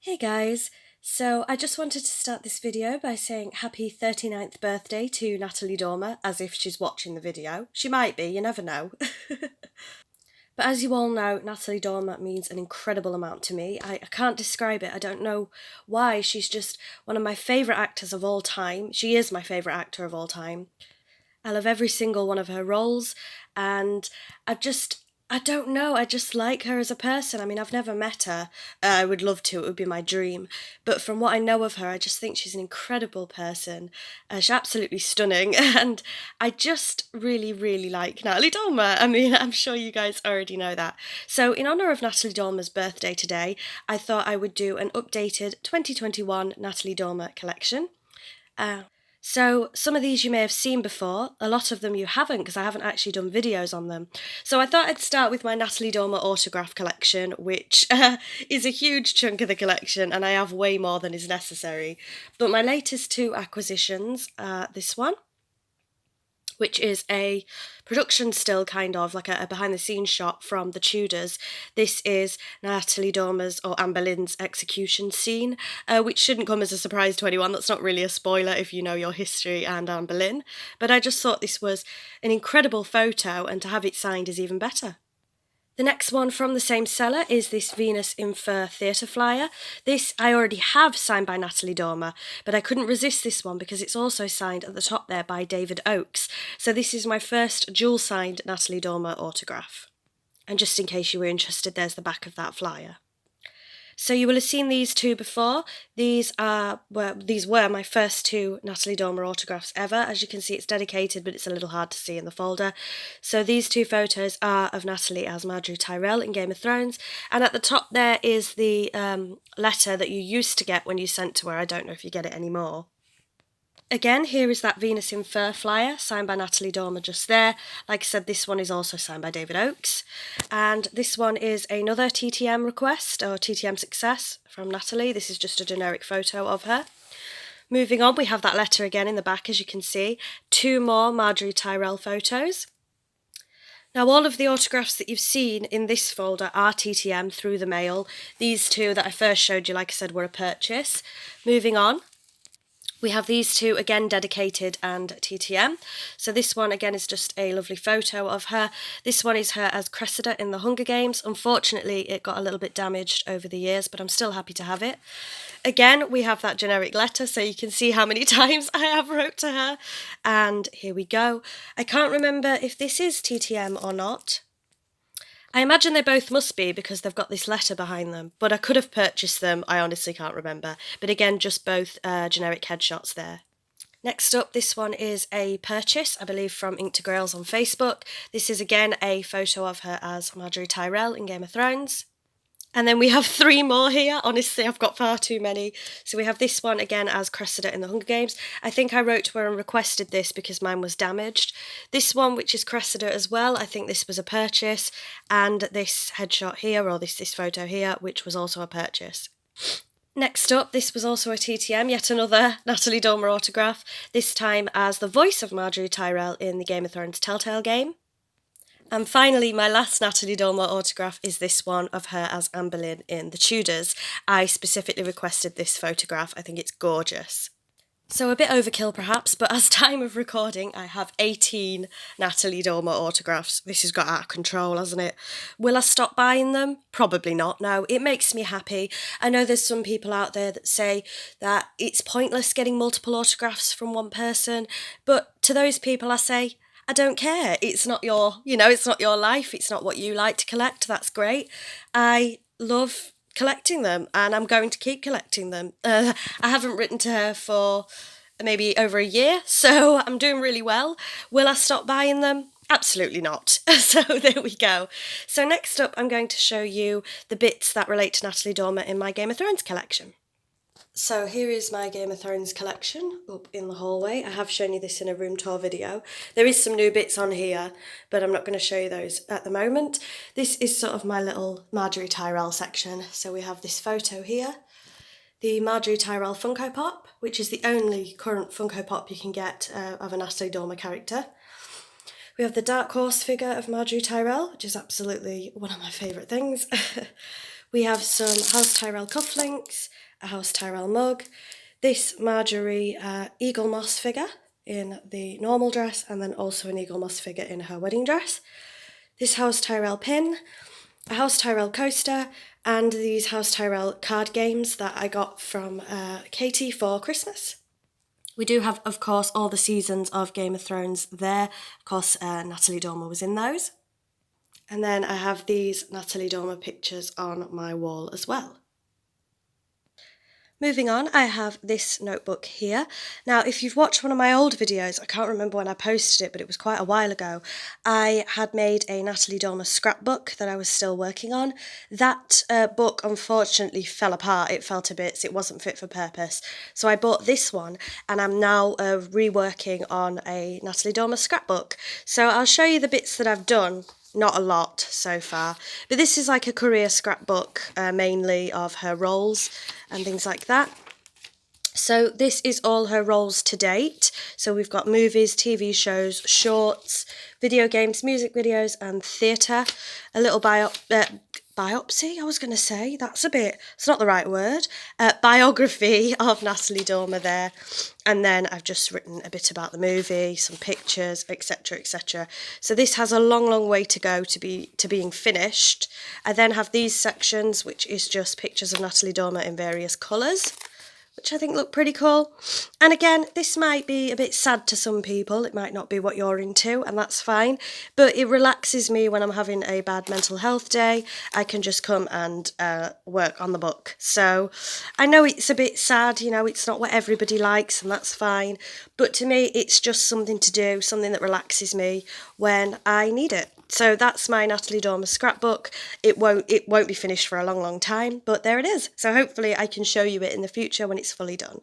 Hey guys, so I just wanted to start this video by saying happy 39th birthday to Natalie Dormer, as if she's watching the video. She might be, you never know. But as you all know, Natalie Dormer means an incredible amount to me. I can't describe it, I don't know why. She's just one of my favourite actors of all time. She is my favourite actor of all time. I love every single one of her roles, and I don't know, I just like her as a person. I mean, I've never met her. I would love to, it would be my dream. But from what I know of her, I just think she's an incredible person. She's absolutely stunning, and I just really, really like Natalie Dormer. I mean, I'm sure you guys already know that. So, in honour of Natalie Dormer's birthday today, I thought I would do an updated 2021 Natalie Dormer collection. Uh, so some of these you may have seen before, a lot of them you haven't because I haven't actually done videos on them. So I thought I'd start with my Natalie Dormer autograph collection, which is a huge chunk of the collection and I have way more than is necessary. But my latest two acquisitions are this one, which is a production still, kind of like a behind the scenes shot from the Tudors. This is Natalie Dormer's or Anne Boleyn's execution scene, which shouldn't come as a surprise to anyone. That's not really a spoiler if you know your history and Anne Boleyn. But I just thought this was an incredible photo, and to have it signed is even better. The next one from the same seller is this Venus in Fur theatre flyer. This I already have signed by Natalie Dormer, but I couldn't resist this one because it's also signed at the top there by David Oakes. So this is my first dual signed Natalie Dormer autograph. And just in case you were interested, there's the back of that flyer. So you will have seen these two before. These were my first two Natalie Dormer autographs ever. As you can see, it's dedicated, but it's a little hard to see in the folder. So these two photos are of Natalie as Marjorie Tyrell in Game of Thrones, and at the top there is the letter that you used to get when you sent to her. I don't know if you get it anymore. Again, here is that Venus in Fur flyer, signed by Natalie Dormer just there. Like I said, this one is also signed by David Oakes. And this one is another TTM request, or TTM success, from Natalie. This is just a generic photo of her. Moving on, we have that letter again in the back, as you can see. Two more Marjorie Tyrell photos. Now, all of the autographs that you've seen in this folder are TTM through the mail. These two that I first showed you, like I said, were a purchase. Moving on. We have these two again dedicated and TTM. So this one again is just a lovely photo of her. This one is her as Cressida in the Hunger Games. Unfortunately, it got a little bit damaged over the years, but I'm still happy to have it. Again, we have that generic letter, so you can see how many times I have wrote to her. And here we go. I can't remember if this is TTM or not. I imagine they both must be because they've got this letter behind them, but I could have purchased them, I honestly can't remember. But again, just both generic headshots there. Next up, this one is a purchase, I believe from Ink to Grails on Facebook. This is again a photo of her as Marjorie Tyrell in Game of Thrones. And then we have three more here. Honestly, I've got far too many. So we have this one again as Cressida in the Hunger Games. I think I wrote to her and requested this because mine was damaged. This one, which is Cressida as well, I think this was a purchase. And this headshot here, or this photo here, which was also a purchase. Next up, this was also a TTM, yet another Natalie Dormer autograph, this time as the voice of Marjorie Tyrell in the Game of Thrones Telltale game. And finally, my last Natalie Dormer autograph is this one of her as Anne Boleyn in The Tudors. I specifically requested this photograph. I think it's gorgeous. So a bit overkill perhaps, but as time of recording, I have 18 Natalie Dormer autographs. This has got out of control, hasn't it? Will I stop buying them? Probably not, no. It makes me happy. I know there's some people out there that say that it's pointless getting multiple autographs from one person, but to those people I say, I don't care. It's not your, it's not your life. It's not what you like to collect. That's great. I love collecting them and I'm going to keep collecting them. I haven't written to her for maybe over a year, so I'm doing really well. Will I stop buying them? Absolutely not. So there we go. So next up, I'm going to show you the bits that relate to Natalie Dormer in my Game of Thrones collection. So here is my Game of Thrones collection up in the hallway. I have shown you this in a room tour video. There is some new bits on here, but I'm not going to show you those at the moment. This is sort of my little Marjorie Tyrell section. So we have this photo here, the Marjorie Tyrell Funko Pop, which is the only current Funko Pop you can get of a Natalie Dormer character. We have the Dark Horse figure of Marjorie Tyrell, which is absolutely one of my favourite things. We have some House Tyrell cufflinks, a House Tyrell mug, this Marjorie Eagle Moss figure in the normal dress, and then also an Eagle Moss figure in her wedding dress. This House Tyrell pin, a House Tyrell coaster, and these House Tyrell card games that I got from Katie for Christmas. We do have, of course, all the seasons of Game of Thrones there. Of course, Natalie Dormer was in those. And then I have these Natalie Dormer pictures on my wall as well. Moving on, I have this notebook here. Now, if you've watched one of my old videos, I can't remember when I posted it, but it was quite a while ago, I had made a Natalie Dormer scrapbook that I was still working on. That book unfortunately fell apart, it fell to bits, it wasn't fit for purpose. So I bought this one, and I'm now reworking on a Natalie Dormer scrapbook. So I'll show you the bits that I've done. Not a lot so far, but this is like a career scrapbook, mainly of her roles and things like that. So this is all her roles to date. So we've got movies, TV shows, shorts, video games, music videos, and theatre. A little biopsy, I was going to say, it's not the right word, biography of Natalie Dormer there. And then I've just written a bit about the movie, some pictures, etc, etc. So this has a long, long way to go to being finished. I then have these sections, which is just pictures of Natalie Dormer in various colours, which I think look pretty cool. And again, this might be a bit sad to some people, it might not be what you're into, and that's fine, but it relaxes me when I'm having a bad mental health day. I can just come and work on the book. So I know it's a bit sad, you know, it's not what everybody likes, and that's fine, but to me it's just something to do, something that relaxes me when I need it. So that's my Natalie Dormer scrapbook. It won't be finished for a long, long time, but there it is. So hopefully I can show you it in the future when it's fully done.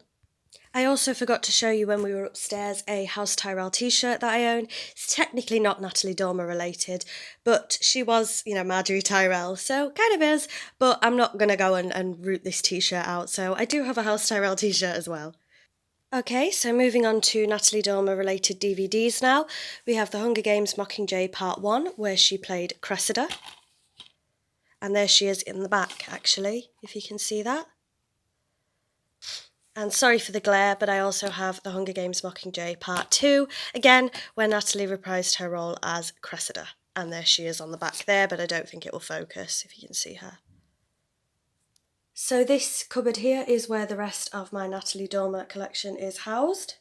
I also forgot to show you when we were upstairs a House Tyrell t-shirt that I own. It's technically not Natalie Dormer related, but she was, you know, Marjorie Tyrell, so kind of is, but I'm not going to go and root this t-shirt out, so I do have a House Tyrell t-shirt as well. Okay, so moving on to Natalie Dormer related DVDs now. We have The Hunger Games Mockingjay Part 1, where she played Cressida. And there she is in the back, actually, if you can see that. And sorry for the glare, but I also have The Hunger Games Mockingjay Part 2, again, where Natalie reprised her role as Cressida. And there she is on the back there, but I don't think it will focus, if you can see her. So this cupboard here is where the rest of my Natalie Dormer collection is housed.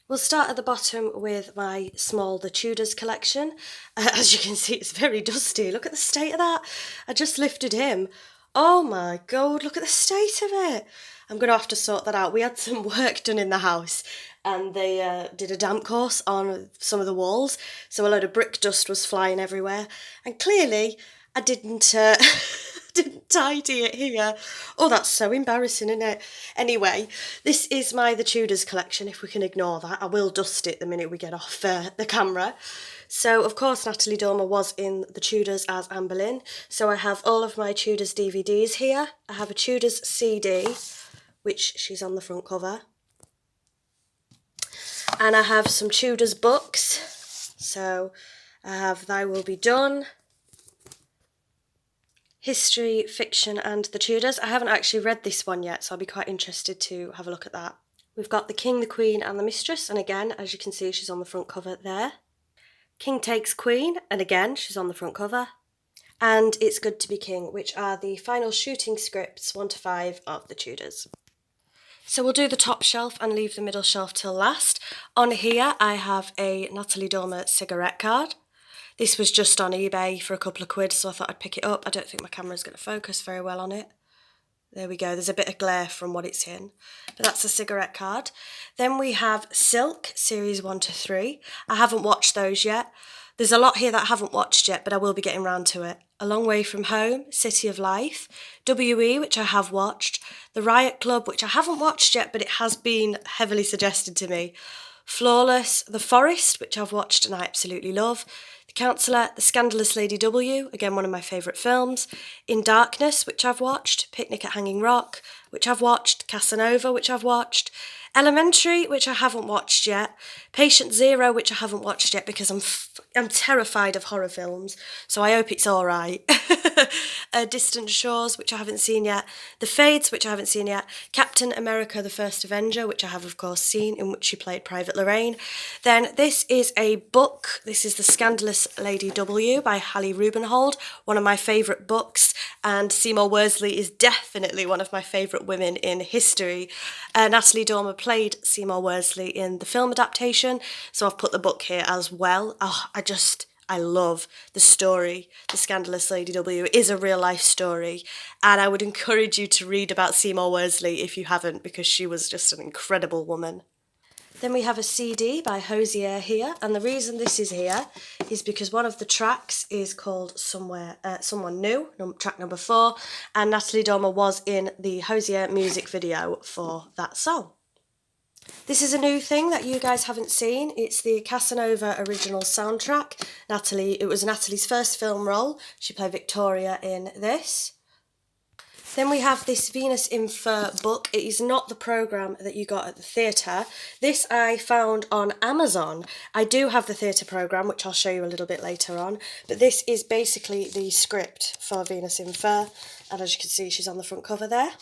We'll start at the bottom with my small The Tudors collection. As you can see, it's very dusty. Look at the state of that. I just lifted him. Oh my God, look at the state of it. I'm going to have to sort that out. We had some work done in the house and they did a damp course on some of the walls. So a load of brick dust was flying everywhere. And clearly I didn't tidy it here. Oh, that's so embarrassing, isn't it? Anyway, this is my The Tudors collection, if we can ignore that. I will dust it the minute we get off the camera. So, of course, Natalie Dormer was in The Tudors as Anne Boleyn. So I have all of my Tudors DVDs here. I have a Tudors CD, which she's on the front cover. And I have some Tudors books. So I have Thy Will Be Done, History, Fiction and The Tudors. I haven't actually read this one yet, so I'll be quite interested to have a look at that. We've got The King, the Queen and the Mistress, and again, as you can see, she's on the front cover there. King Takes Queen, and again, she's on the front cover. And It's Good to Be King, which are the final shooting scripts 1 to 5 of The Tudors. So we'll do the top shelf and leave the middle shelf till last. On here, I have a Natalie Dormer cigarette card. This was just on eBay for a couple of quid, so I thought I'd pick it up. I don't think my camera's going to focus very well on it. There we go, there's a bit of glare from what it's in. But that's a cigarette card. Then we have Silk, series 1 to 3. I haven't watched those yet. There's a lot here that I haven't watched yet, but I will be getting round to it. A Long Way From Home, City of Life, WE, which I have watched, The Riot Club, which I haven't watched yet, but it has been heavily suggested to me, Flawless, The Forest, which I've watched and I absolutely love, The Counsellor, The Scandalous Lady W, again one of my favourite films, In Darkness, which I've watched, Picnic at Hanging Rock, which I've watched, Casanova, which I've watched, Elementary, which I haven't watched yet. Patient Zero, which I haven't watched yet because I'm terrified of horror films, so I hope it's all right. Distant Shores, which I haven't seen yet. The Fades, which I haven't seen yet. Captain America: The First Avenger, which I have of course seen, in which she played Private Lorraine. Then this is a book. This is The Scandalous Lady W by Hallie Rubenhold, one of my favourite books, and Seymour Worsley is definitely one of my favourite women in history. Natalie Dormer played Seymour Worsley in the film adaptation, so I've put the book here as well. Oh, I love the story. The Scandalous Lady W is a real life story, and I would encourage you to read about Seymour Worsley if you haven't, because she was just an incredible woman. Then we have a CD by Hosier here, and the reason this is here is because one of the tracks is called Someone New, track number 4, and Natalie Dormer was in the Hosier music video for that song. This is a new thing that you guys haven't seen. It's the Casanova original soundtrack. It was Natalie's first film role. She played Victoria in this. Then we have this Venus in Fur book. It is not the programme that you got at the theatre. This I found on Amazon. I do have the theatre programme, which I'll show you a little bit later on, but this is basically the script for Venus in Fur, and as you can see, she's on the front cover there.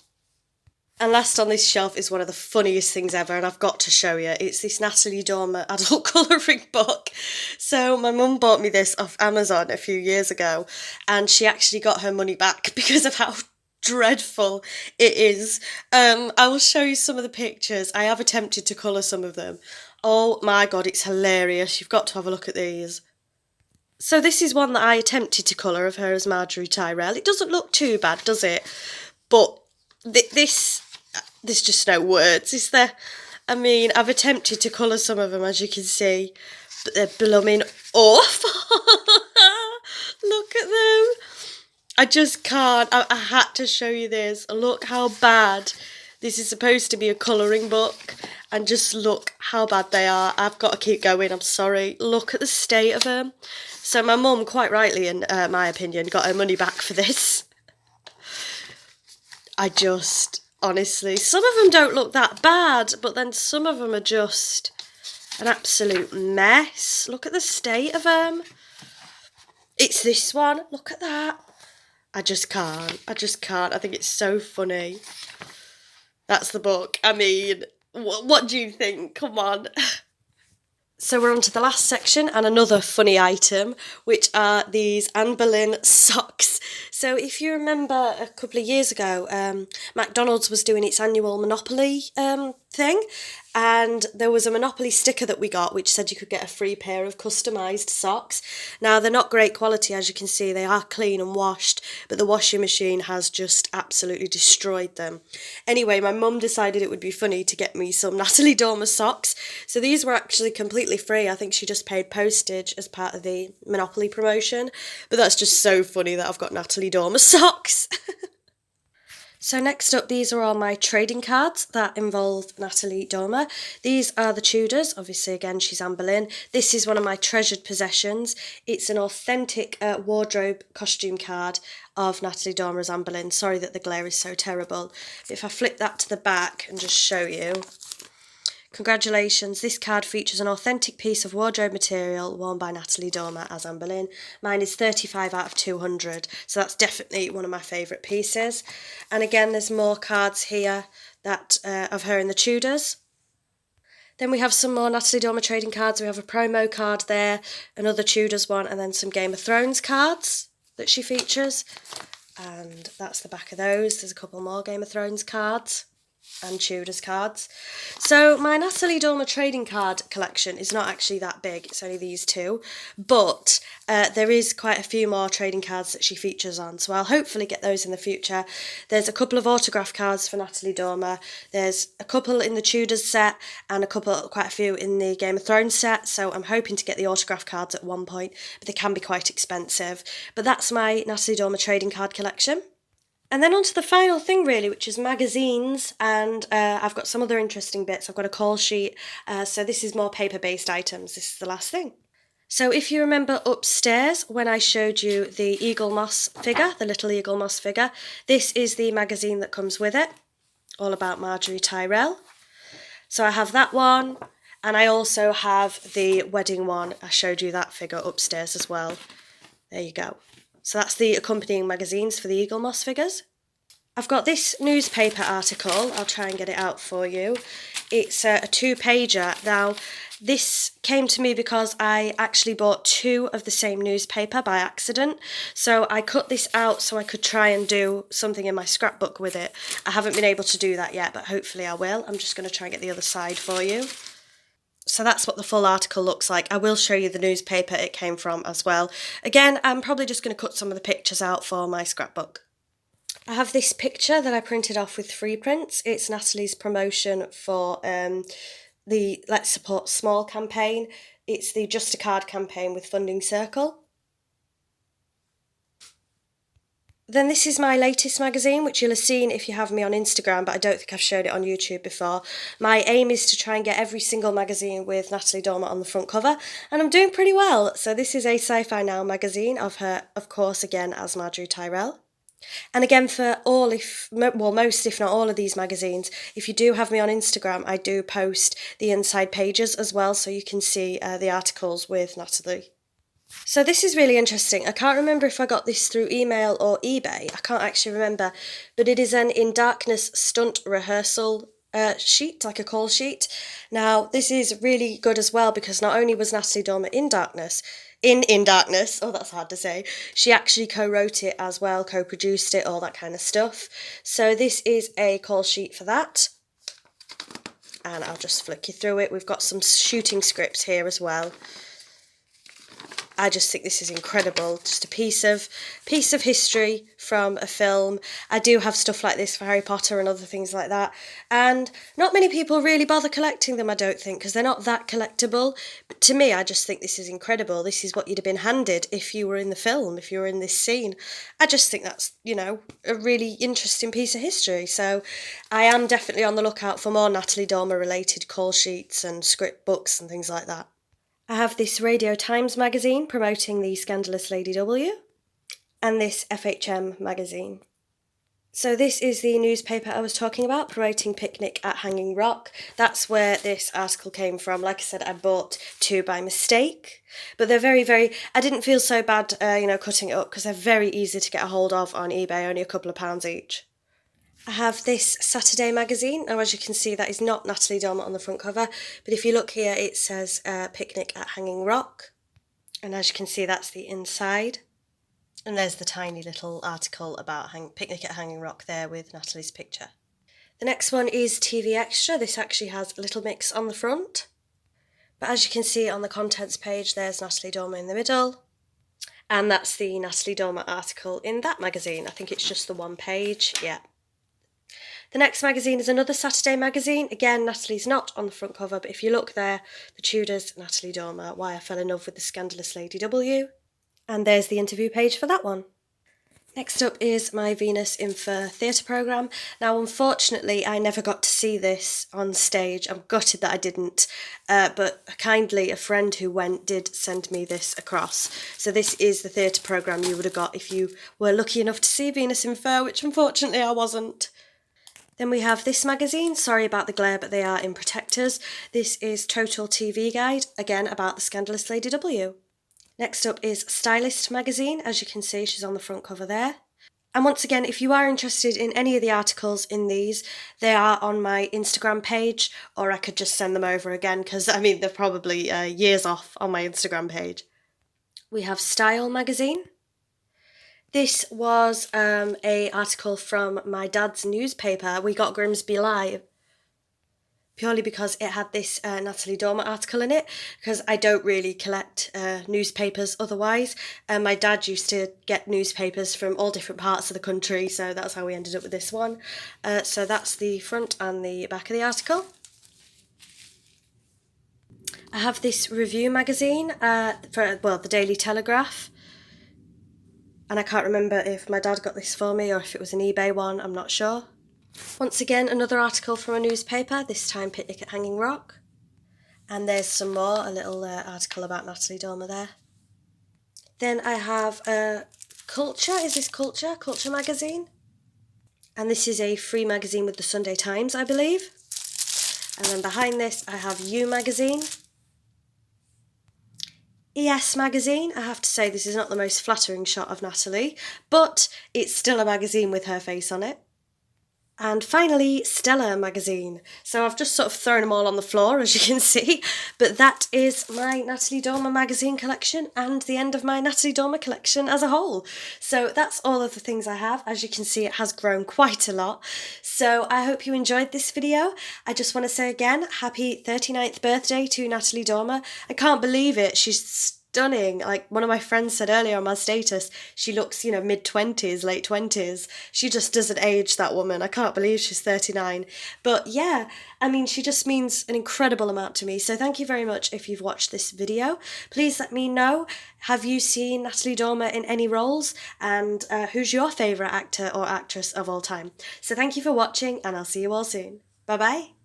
And last on this shelf is one of the funniest things ever, and I've got to show you. It's this Natalie Dormer adult colouring book. So my mum bought me this off Amazon a few years ago, and she actually got her money back because of how dreadful it is. I will show you some of the pictures. I have attempted to colour some of them. Oh my god, it's hilarious. You've got to have a look at these. So this is one that I attempted to colour of her as Marjorie Tyrell. It doesn't look too bad, does it? But there's just no words, is there? I mean, I've attempted to colour some of them, as you can see, but they're blooming awful. Look at them. I just can't. I had to show you this. Look how bad. This is supposed to be a colouring book, and just look how bad they are. I've got to keep going, I'm sorry. Look at the state of them. So my mum, quite rightly in my opinion, got her money back for this. Honestly, some of them don't look that bad, but then some of them are just an absolute mess. Look at the state of them. It's this one. Look at that. I just can't. I think it's so funny. That's the book. I mean, what do you think? Come on. So we're on to the last section, and another funny item, which are these Anne Boleyn socks. So if you remember a couple of years ago, McDonald's was doing its annual Monopoly thing, and there was a Monopoly sticker that we got which said you could get a free pair of customised socks. Now, they're not great quality, as you can see. They are clean and washed, but the washing machine has just absolutely destroyed them. Anyway, my mum decided it would be funny to get me some Natalie Dormer socks. So these were actually completely free. I think she just paid postage as part of the Monopoly promotion. But that's just so funny that I've got Natalie Dormer socks. So next up, these are all my trading cards that involve Natalie Dormer. These are the Tudors. Obviously, again, she's Anne Boleyn. This is one of my treasured possessions. It's an authentic wardrobe costume card of Natalie Dormer as Anne Boleyn. Sorry that the glare is so terrible. If I flip that to the back and just show you. Congratulations, this card features an authentic piece of wardrobe material worn by Natalie Dormer as Anne Boleyn. Mine is 35 out of 200, so that's definitely one of my favourite pieces. And again, there's more cards here that of her in the Tudors. Then we have some more Natalie Dormer trading cards. We have a promo card there, another Tudors one, and then some Game of Thrones cards that she features. And that's the back of those. There's a couple more Game of Thrones cards and Tudors cards. So my Natalie Dormer trading card collection is not actually that big, it's only these two, but there is quite a few more trading cards that she features on, so I'll hopefully get those in the future. There's a couple of autograph cards for Natalie Dormer, there's a couple in the Tudors set and quite a few in the Game of Thrones set, so I'm hoping to get the autograph cards at one point, but they can be quite expensive. But that's my Natalie Dormer trading card collection. And then on to the final thing really, which is magazines, and I've got some other interesting bits. I've got a call sheet, so this is more paper-based items. This is the last thing. So if you remember upstairs when I showed you the Eagle Moss figure, the little Eagle Moss figure, this is the magazine that comes with it, all about Marjorie Tyrell. So I have that one, and I also have the wedding one. I showed you that figure upstairs as well. There you go. So that's the accompanying magazines for the Eagle Moss figures. I've got this newspaper article. I'll try and get it out for you. It's a two-pager. Now, this came to me because I actually bought two of the same newspaper by accident. So I cut this out so I could try and do something in my scrapbook with it. I haven't been able to do that yet, but hopefully I will. I'm just going to try and get the other side for you. So that's what the full article looks like. I will show you the newspaper it came from as well. Again, I'm probably just going to cut some of the pictures out for my scrapbook. I have this picture that I printed off with free prints. It's Natalie's promotion for the Let's Support Small campaign. It's the Just a Card campaign with Funding Circle. Then this is my latest magazine, which you'll have seen if you have me on Instagram, but I don't think I've showed it on YouTube before. My aim is to try and get every single magazine with Natalie Dormer on the front cover, and I'm doing pretty well. So this is a Sci-Fi Now magazine of her, of course, again, as Marjorie Tyrell. And again, for all, most if not all of these magazines, if you do have me on Instagram, I do post the inside pages as well, so you can see the articles with Natalie. So this is really interesting. I can't remember if I got this through email or eBay. I can't actually remember, but it is an In Darkness stunt rehearsal sheet, like a call sheet. Now, this is really good as well because not only was Natalie Dormer in Darkness, oh, that's hard to say, she actually co-wrote it as well, co-produced it, all that kind of stuff. So this is a call sheet for that. And I'll just flick you through it. We've got some shooting scripts here as well. I just think this is incredible. Just a piece of history from a film. I do have stuff like this for Harry Potter and other things like that. And not many people really bother collecting them, I don't think, because they're not that collectible. But to me, I just think this is incredible. This is what you'd have been handed if you were in the film, if you were in this scene. I just think that's, a really interesting piece of history. So I am definitely on the lookout for more Natalie Dormer related call sheets and script books and things like that. I have this Radio Times magazine promoting the Scandalous Lady W, and this FHM magazine. So this is the newspaper I was talking about, promoting Picnic at Hanging Rock. That's where this article came from. Like I said, I bought two by mistake, but they're very, I didn't feel so bad, cutting it up because they're very easy to get a hold of on eBay, only a couple of pounds each. I have this Saturday magazine. Now, as you can see, that is not Natalie Dormer on the front cover, but if you look here, it says Picnic at Hanging Rock, and as you can see, that's the inside. And there's the tiny little article about Picnic at Hanging Rock there with Natalie's picture. The next one is TV Extra. This actually has Little Mix on the front, but as you can see on the contents page, there's Natalie Dormer in the middle, and that's the Natalie Dormer article in that magazine. I think it's just the one page, yeah. The next magazine is another Saturday magazine. Again, Natalie's not on the front cover, but if you look there, The Tudors, Natalie Dormer, Why I Fell in Love with the Scandalous Lady W. And there's the interview page for that one. Next up is my Venus in Fur theatre programme. Now, unfortunately, I never got to see this on stage. I'm gutted that I didn't, but kindly a friend who went did send me this across. So this is the theatre programme you would have got if you were lucky enough to see Venus in Fur, which unfortunately I wasn't. Then we have this magazine, sorry about the glare, but they are in protectors. This is Total TV Guide, again about the Scandalous Lady W. Next up is Stylist magazine, as you can see, she's on the front cover there. And once again, if you are interested in any of the articles in these, they are on my Instagram page, or I could just send them over again, because, they're probably years off on my Instagram page. We have Style magazine. This was a article from my dad's newspaper. We got Grimsby Live, purely because it had this Natalie Dormer article in it, because I don't really collect newspapers otherwise. My dad used to get newspapers from all different parts of the country, so that's how we ended up with this one. So that's the front and the back of the article. I have this review magazine for the Daily Telegraph. And I can't remember if my dad got this for me or if it was an eBay one, I'm not sure. Once again, another article from a newspaper, this time Picnic at Hanging Rock. And there's some more, a little article about Natalie Dormer there. Then I have Culture, is this Culture? Culture magazine. And this is a free magazine with the Sunday Times, I believe. And then behind this I have You magazine. ES magazine. I have to say this is not the most flattering shot of Natalie, but it's still a magazine with her face on it. And finally, Stella magazine. So I've just sort of thrown them all on the floor, as you can see. But that is my Natalie Dormer magazine collection and the end of my Natalie Dormer collection as a whole. So that's all of the things I have. As you can see, it has grown quite a lot. So I hope you enjoyed this video. I just want to say again, happy 39th birthday to Natalie Dormer. I can't believe it. She's stunning. Like one of my friends said earlier on my status, she looks, you know, mid-20s, late 20s. She just doesn't age, that woman. I can't believe she's 39. But yeah, I mean, she just means an incredible amount to me. So thank you very much if you've watched this video. Please let me know, have you seen Natalie Dormer in any roles? And who's your favourite actor or actress of all time? So thank you for watching, and I'll see you all soon. Bye-bye.